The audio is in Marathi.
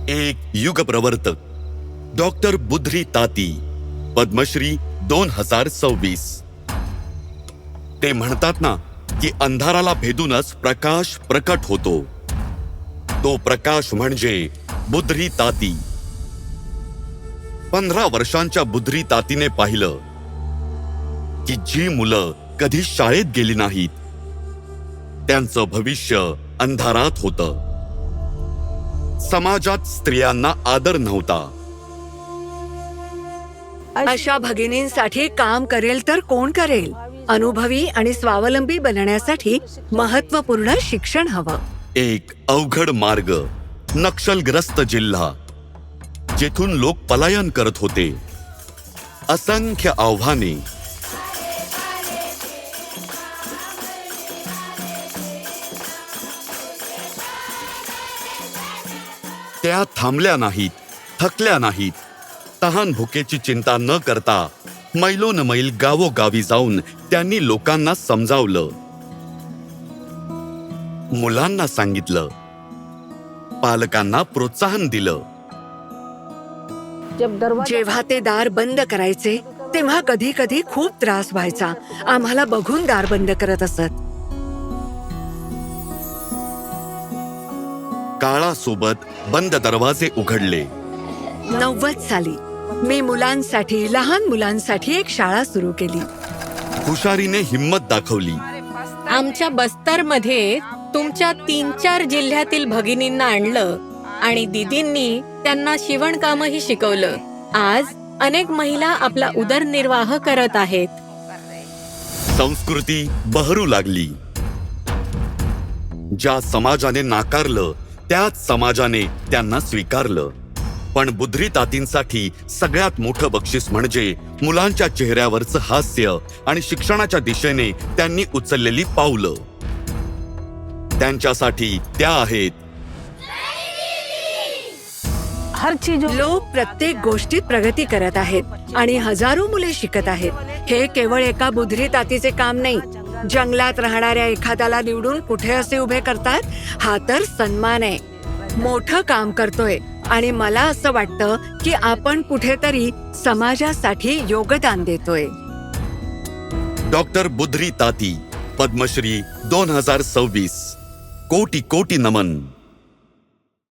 एक युग प्रवर्तक डॉक्टर बुद्री ताती, पद्मश्री 2026। ते म्हणतात ना की अंधाराला भेदूनच प्रकाश प्रकट होतो। तो प्रकाश म्हणजे बुद्री ताती। 15 वर्षांच्या बुद्री तातीने पाहिलं की जी मुलं कधी शाळेत गेली नाहीत त्यांचं भविष्य अंधारात होतं। समाजात स्त्रियांना आदर नव्हता। अशा भगिनींसाठी काम करेल तर कोण करेल? अनुभवी आणि स्वावलंबी बनण्यासाठी महत्त्वपूर्ण शिक्षण हवं। एक अवघड मार्ग, नक्षलग्रस्त जिल्हा जेथून लोक पलायन करत होते। असंख्य आव्हाने, त्या थांबल्या नाहीत, थकल्या नाहीत। तहान भुकेची चिंता न करता मैलोन मैल गावोगावी जाऊन त्यांनी लोकांना समजावलं, मुलांना सांगितलं, पालकांना प्रोत्साहन दिलं। जेव्हा ते दार बंद करायचे तेव्हा कधी कधी खूप त्रास व्हायचा। आम्हाला बघून दार बंद करत असत। काळासोबत बंद दरवाजे उघडले। 90 साली मी मुलांसाठी, लहान मुलांसाठी एक शाळा सुरू केली। हुशारीने हिम्मत दाखवली। आमच्या बस्तरमध्ये तुमच्या 3-4 जिल्ह्यातील भगिनींना आणलं आणि दीदींनी त्यांना शिवणकामही शिकवलं। आज अनेक महिला आपला उदरनिर्वाह करत आहेत। संस्कृती बहरू लागली। ज्या समाजाने नाकारलं त्याच समाजाने त्यांना स्वीकारलं। पण बुद्री तातींसाठी सगळ्यात मोठं बक्षीस म्हणजे मुलांच्या चेहऱ्यावरचं हास्य आणि शिक्षणाच्या दिशेने त्यांनी उचललेली पावलं। त्यांच्यासाठी त्या आहेत लोक प्रत्येक गोष्टीत प्रगती करत आहेत आणि हजारो मुले शिकत आहेत। हे केवळ एका बुद्री तातीचे काम नाही। जंगलात राहणाऱ्या एखाद्याला निवडून कुठे असे उभे करतात, हा तर सन्मान आहे। मोठं काम करतोय आणि मला असं वाटतं की आपण कुठेतरी समाजासाठी योगदान देतोय। डॉक्टर बुद्री ताती, पद्मश्री 2026। कोटी कोटी नमन।